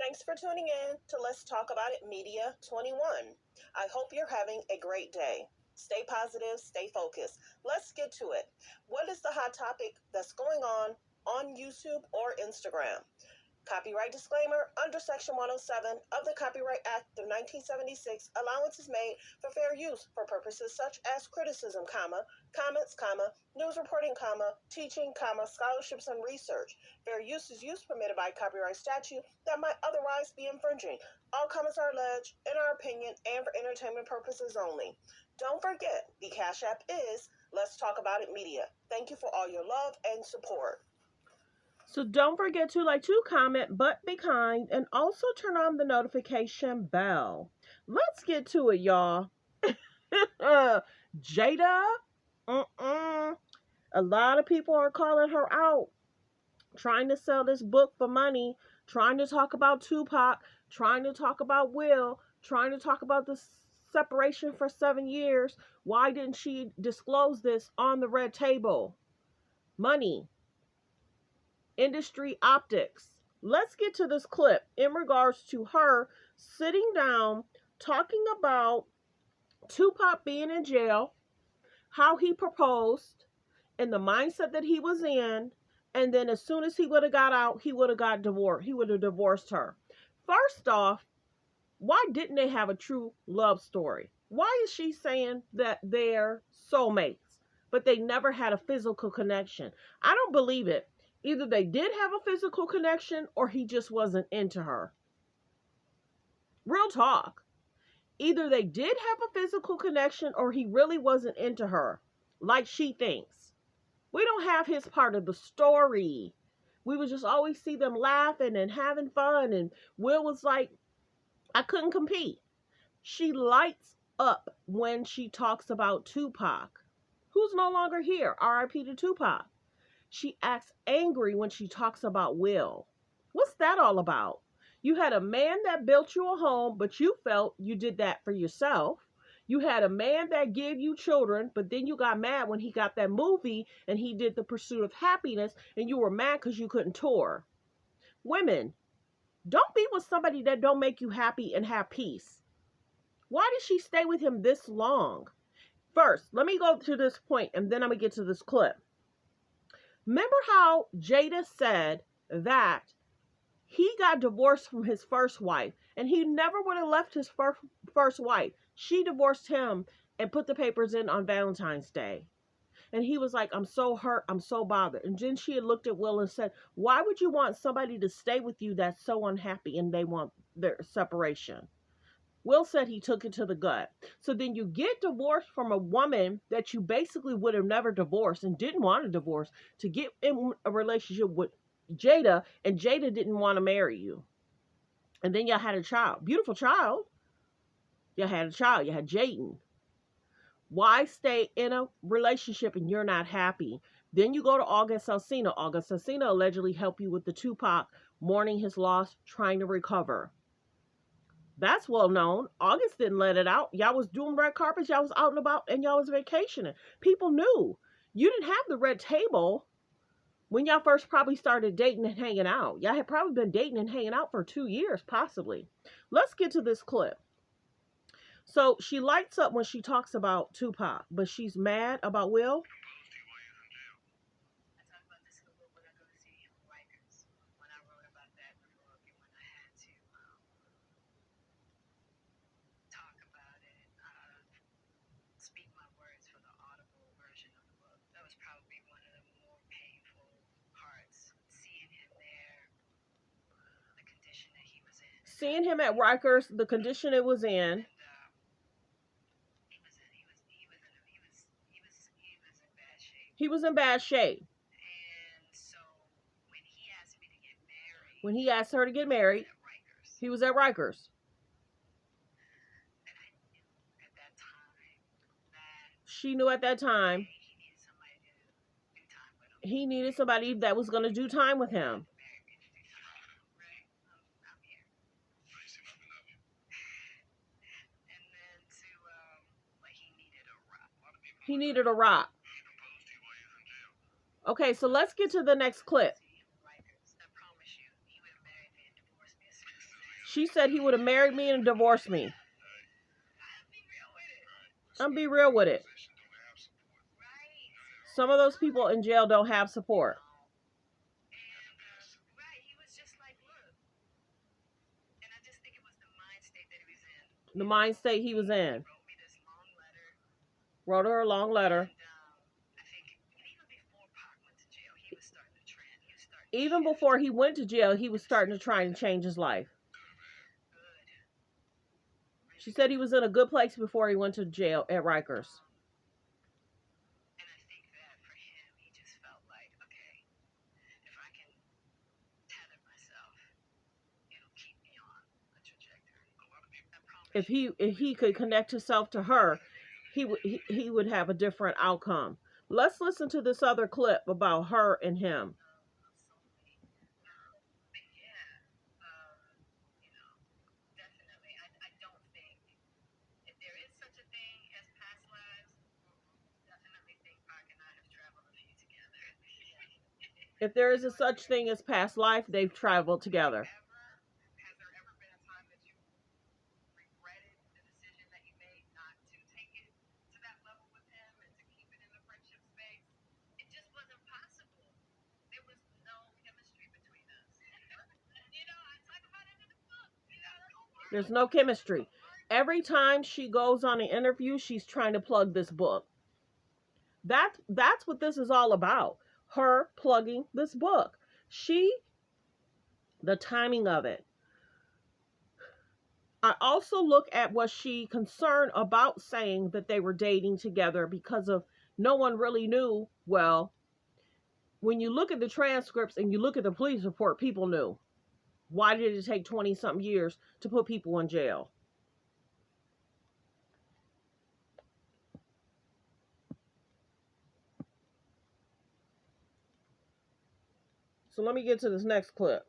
Thanks for tuning in to Let's Talk About It Media 21. I hope you're having a great day. Stay positive, stay focused. Let's get to it. What is the hot topic that's going on YouTube or Instagram? Copyright disclaimer. Under Section 107 of the Copyright Act of 1976, allowance is made for fair use for purposes such as criticism, comments, news reporting, teaching, scholarships, and research. Fair use is use permitted by copyright statute that might otherwise be infringing. All comments are alleged, in our opinion, and for entertainment purposes only. Don't forget, the Cash App is Let's Talk About It Media. Thank you for all your love and support. So don't forget to comment, but be kind, and also turn on the notification bell. Let's get to it, y'all. Jada, a lot of people are calling her out, trying to sell this book for money, trying to talk about Tupac, trying to talk about Will, trying to talk about the separation for 7 years. Why didn't she disclose this on the red table? Money. Industry optics. Let's get to this clip in regards to her sitting down talking about Tupac being in jail, how he proposed, and the mindset that he was in, and then as soon as he would have got out, he would have got divorced. He would have divorced her. First off, why didn't they have a true love story? Why is she saying that they're soulmates, but they never had a physical connection? I don't believe it. Either they did have a physical connection or he just wasn't into her. Real talk. Either they did have a physical connection or he really wasn't into her, like she thinks. We don't have his part of the story. We would just always see them laughing and having fun. And Will was like, I couldn't compete. She lights up when she talks about Tupac, who's no longer here. R.I.P. to Tupac. She acts angry when she talks about Will. What's that all about? You had a man that built you a home, but you felt you did that for yourself. You had a man that gave you children, but then you got mad when he got that movie and he did The Pursuit of Happiness, and you were mad because you couldn't tour. Women, don't be with somebody that don't make you happy and have peace. Why did she stay with him this long? First, let me go to this point, and then I'm going to get to this clip. Remember how Jada said that he got divorced from his first wife, and he never would have left his first wife. She divorced him and put the papers in on Valentine's Day. And he was like, I'm so hurt, I'm so bothered. And then she had looked at Will and said, why would you want somebody to stay with you that's so unhappy and they want their separation? Will said he took it to the gut. So then you get divorced from a woman that you basically would have never divorced and didn't want to divorce to get in a relationship with Jada, and Jada didn't want to marry you. And then y'all had a child. Beautiful child. You had a child. You had Jaden. Why stay in a relationship and you're not happy? Then you go to August Alsina. August Alsina allegedly helped you with the Tupac mourning his loss, trying to recover. That's well known. August didn't let it out. Y'all was doing red carpets. Y'all was out and about, and y'all was vacationing. People knew. You didn't have the red table when y'all first probably started dating and hanging out. Y'all had probably been dating and hanging out for 2 years, possibly. Let's get to this clip. So she lights up when she talks about Tupac, but she's mad about Will. Seeing him at Rikers, the condition it was in. He was in bad shape. And so when he asked her to get married, he was at Rikers. She knew at that time he needed somebody that was going to do time with him. He needed a rock. Okay, so let's get to the next clip. She said he would have married me and divorced me. I'm be real with it. Some of those people in jail don't have support. The mind state he was in. Wrote her a long letter. Even before he went to jail, he was starting to try and change his life. She said he was in a good place before he went to jail at Rikers. If he could connect himself to her, he would have a different outcome. Let's listen to this other clip about her and him. If there is a such thing as past life, they've traveled together. There's no chemistry. Every time she goes on an interview, she's trying to plug this book. That's what this is all about. Her plugging this book. The timing of it. I also look at was she concerned about saying that they were dating together because of no one really knew. Well, when you look at the transcripts and you look at the police report, people knew. Why did it take 20-something years to put people in jail? So let me get to this next clip.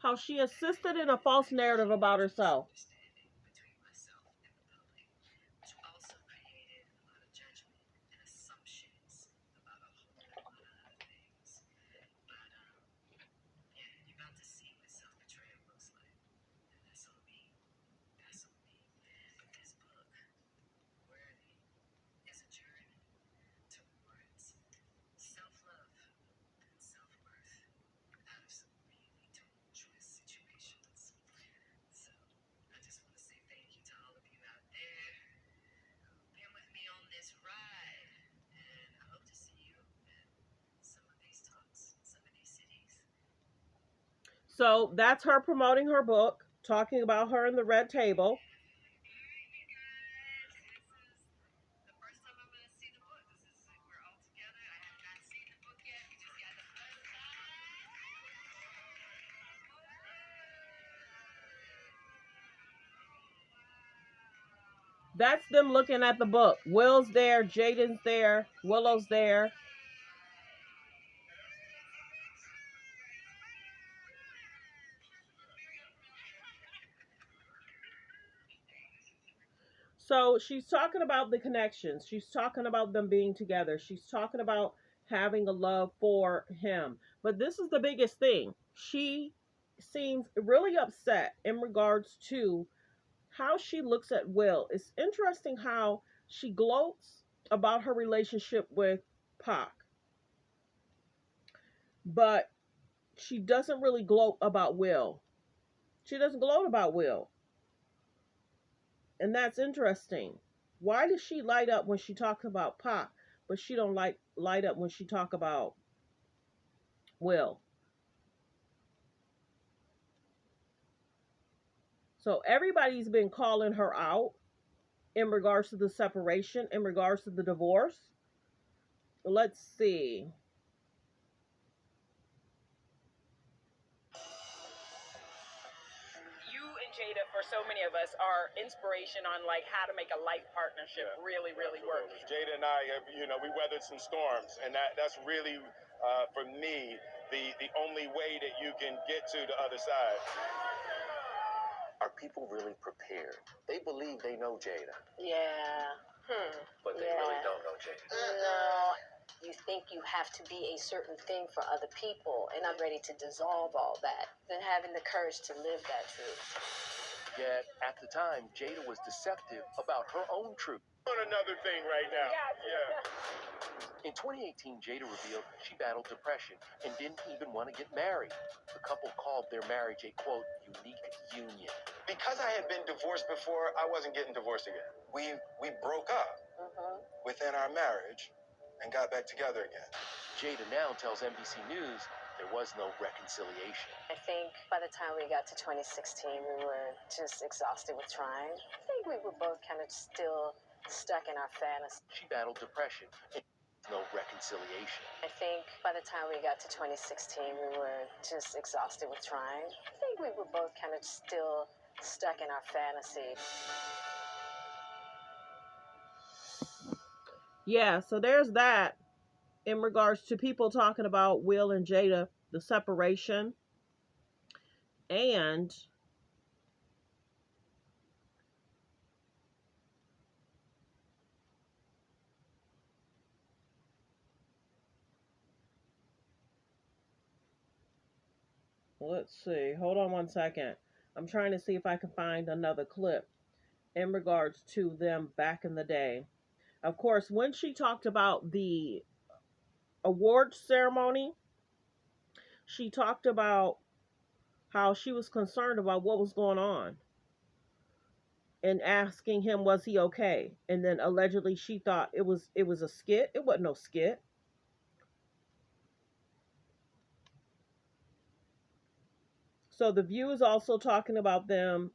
How she assisted in a false narrative about herself. So that's her promoting her book, talking about her in the red table. That's them looking at the book. Will's there, Jaden's there, Willow's there. So she's talking about the connections. She's talking about them being together. She's talking about having a love for him. But this is the biggest thing. She seems really upset in regards to how she looks at Will. It's interesting how she gloats about her relationship with Pac, but she doesn't really gloat about Will. She doesn't gloat about Will. And that's interesting. Why does she light up when she talks about Pac, but she don't light up when she talk about Will? So everybody's been calling her out in regards to the separation, in regards to the divorce. Let's see. You and Jada, for so many of us, are inspiration on like how to make a life partnership really, really work. Jada and I have, we weathered some storms, and that's really, for me, the only way that you can get to the other side. Are people really prepared? They believe they know Jada. Yeah. But they really don't know Jada. No. You think you have to be a certain thing for other people, and I'm ready to dissolve all that. Then having the courage to live that truth. Yet, at the time, Jada was deceptive about her own truth. On another thing right now. In 2018, Jada revealed she battled depression and didn't even want to get married. The couple called their marriage a, quote, unique union. Because I had been divorced before, I wasn't getting divorced again. We broke up within our marriage and got back together again. Jada now tells NBC News there was no reconciliation. I think by the time we got to 2016, we were just exhausted with trying. I think we were both kind of still stuck in our fantasy. She battled depression and no reconciliation. I think by the time we got to 2016, we were just exhausted with trying. I think we were both kind of still stuck in our fantasy. Yeah, so there's that in regards to people talking about Will and Jada, the separation. And let's see. Hold on one second. I'm trying to see if I can find another clip in regards to them back in the day. Of course, when she talked about the awards ceremony, she talked about how she was concerned about what was going on and asking him was he okay, and then allegedly she thought it was a skit. It wasn't no skit. So the View is also talking about them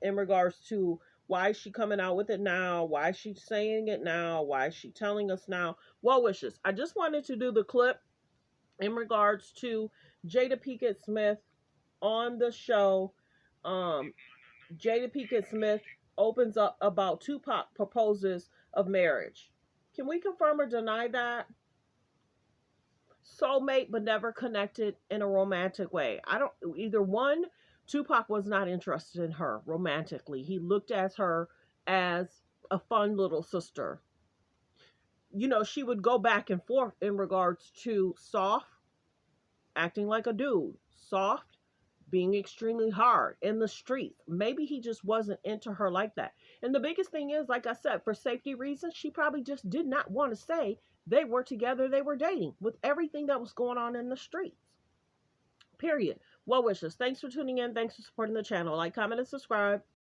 in regards to why is she coming out with it now, why is she saying it now, why is she telling us now. Well wishes. I just wanted to do the clip in regards to Jada Pinkett Smith on the show. Jada Pinkett Smith opens up about Tupac proposes of marriage. Can we confirm or deny that? Soulmate, but never connected in a romantic way. I don't, either one, Tupac was not interested in her romantically. He looked at her as a fun little sister. You know, she would go back and forth in regards to soft, acting like a dude, soft, being extremely hard in the streets. Maybe he just wasn't into her like that. And the biggest thing is, like I said, for safety reasons, she probably just did not want to say they were together, they were dating, with everything that was going on in the streets. Period. Well wishes. Thanks for tuning in. Thanks for supporting the channel. Like, comment, and subscribe.